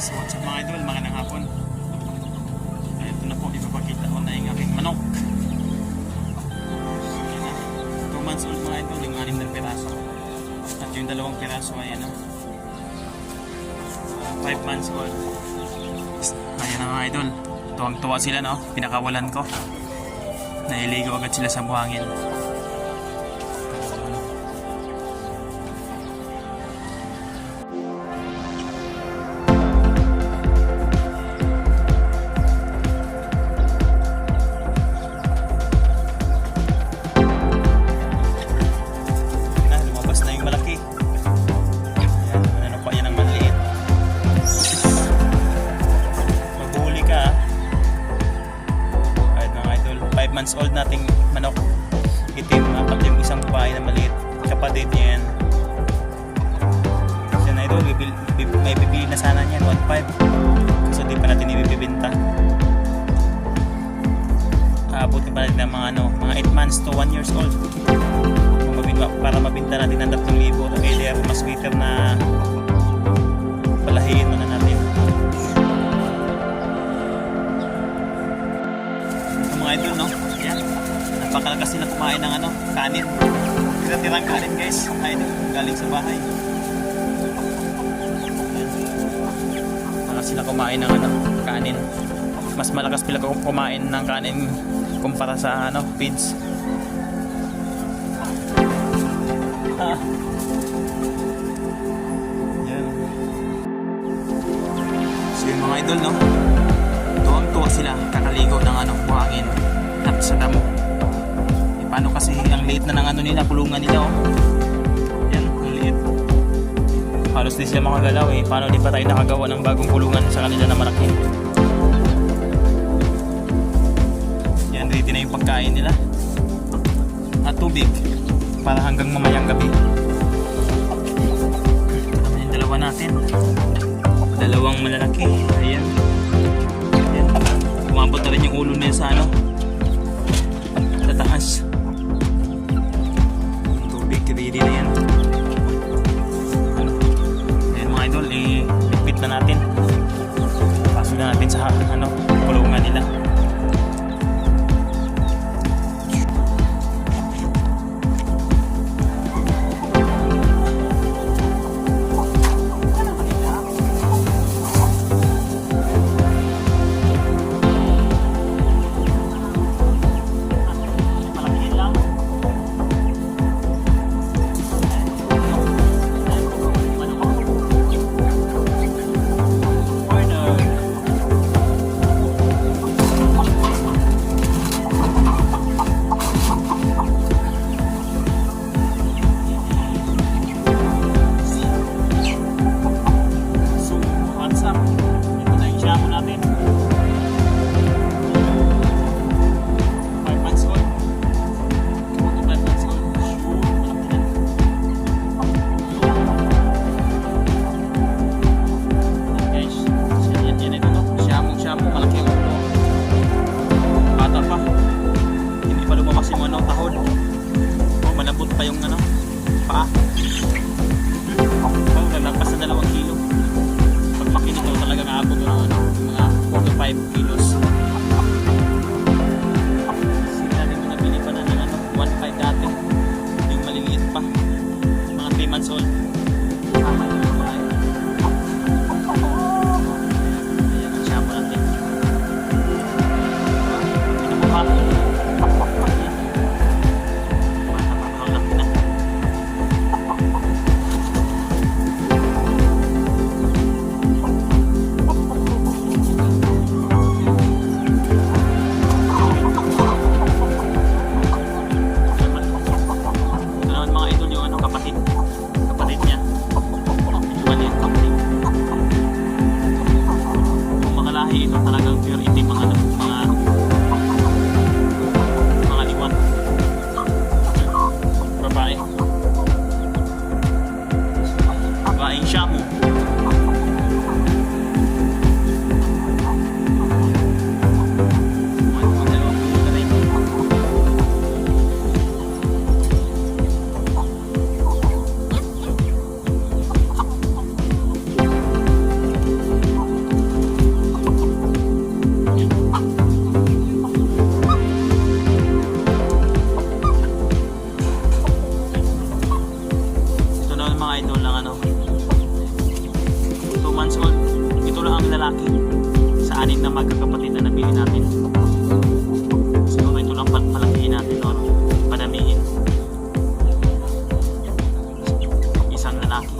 So what's up mga idol, magandang hapon. Ito na po, ipapakita ko na yung aking manok. Ayan na, 2 months old mga idol, yung 6 na piraso. At yung 2 piraso ay ano, 5 months old. Ayan na mga idol, tuwang-tuwa sila no, pinakawalan ko. Nailigo agad sila sa buhangin. Months old nating manok itim, apat yung isang babae na maliit, kapatid niya yan. Kasi na ito may bibili na sana niyan 1.5 kasi di pa natin ibibibenta. Aabutin pa natin ng mga 8 months to 1 years old para mabinta natin ng 3,000. Okay, di ako mas sweeter na palahiin muna natin ito mga idol no. Yan, napakalakas nila kumain ng kanin. Tira-tirang kanin guys, ayun, galing sa bahay. Malakas sila kumain ng kanin. Mas malakas sila kumain ng kanin kumpara sa feeds. Yan. So yung mga idol no, tuwang-tuwa sila kakaligo ng buhangin at sa damo. Paano kasi ang liit na ng nila, kulungan nila oh. Yan, ang liit. Halos di sila makagalaw eh. Paano di pa tayo nakagawa ng bagong kulungan sa kanila na malaki. Yan, ready na yung pagkain nila. At tubig para hanggang mamayang gabi. Ito naman yung dalawa natin. Dalawang malalaki. Ayan. Ayan. Umabot na rin yung ulo nila sa sa taas. Tubig, ready na yan. Ayan mga idol, i-repeat na natin. Pasok na natin sa kulungan nila. months old. Ito lang ang lalaki sa 6 na magkakapatid na nabili natin. Siguro ito lang palakihin natin or padamihin. Isang lalaki.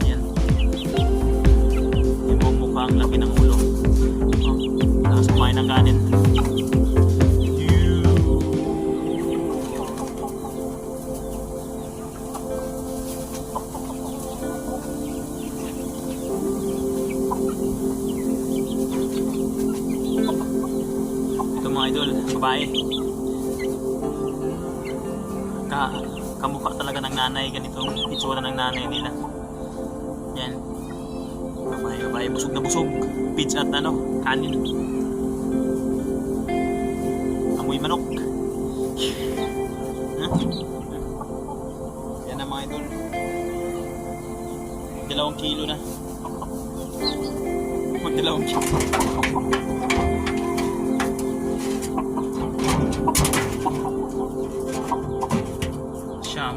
Yan. Yung buong mukha ang laki ng ulo. Tapos kumain ng kanin. Mga idol, babae. Kamukha talaga ng nanay, ganitong itsura ng nanay nila. Yan. Babae, busog na busog. Feeds at kanin. Amoy manok. Yan ang mga idol. 2 kilo na. 2 kilo. Siyam.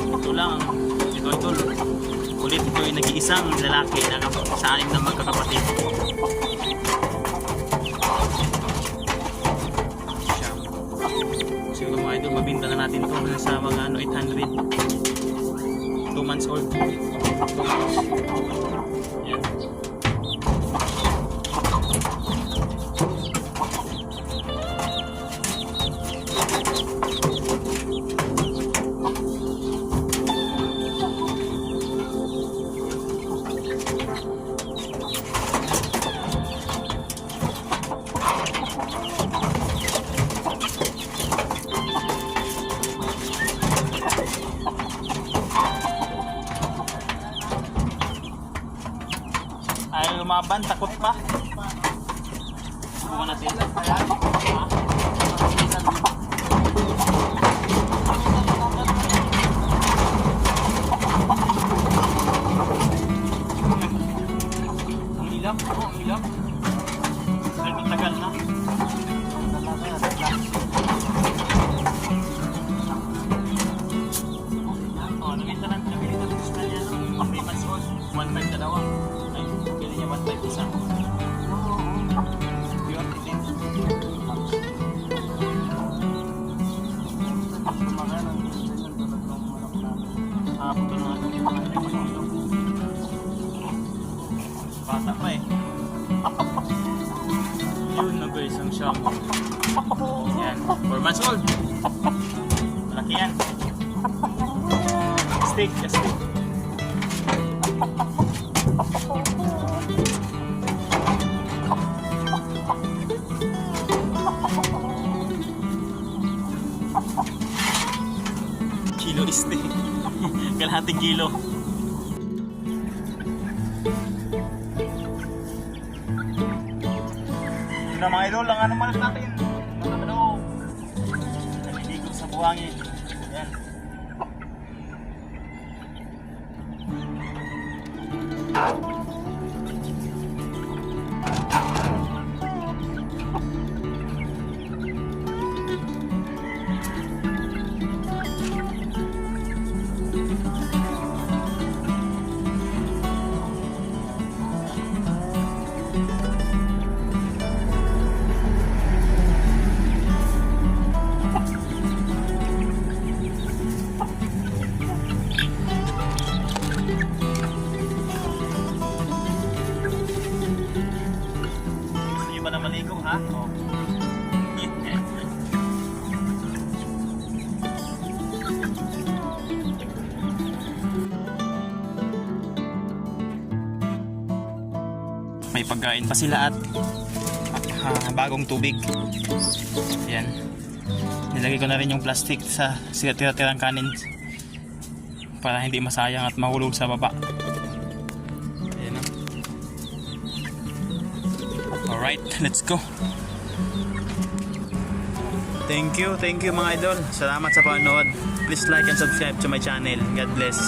Ito lang, idol. Ulit ito ay nag-iisang lalaki na sa 6 na magkakapatid. Siyam. Siguro mga idol, mabinta na natin ito sa mga 800. 2 months old. Yan. Ay, lumaban, takot pa. Bukan natin. Ang ilap, ang ilap. Ay, matagal na. Nabita ng Australia, 3 months old, 1 month dalawa. Ay, pili niya 1 month isa. Pure itim. Puto na nga. Bata pa eh. Yun na guys, ang siyam. Yan, 4 months old. Malaki yan. Steak, steak. Kilo steak. Kalahating kilo. Yun na mga idol, ang malas natin. Naliligo sa buhangin. Yan. Maligo ha? Oh. May pagkain pa sila at bagong tubig. Yan. Nilagay ko na rin yung plastic sa tira-tirang kanin para hindi masayang at mahulog sa baba. Ayan. Alright, let's go. Thank you mga idol. Salamat sa panonood. Please like and subscribe to my channel. God bless.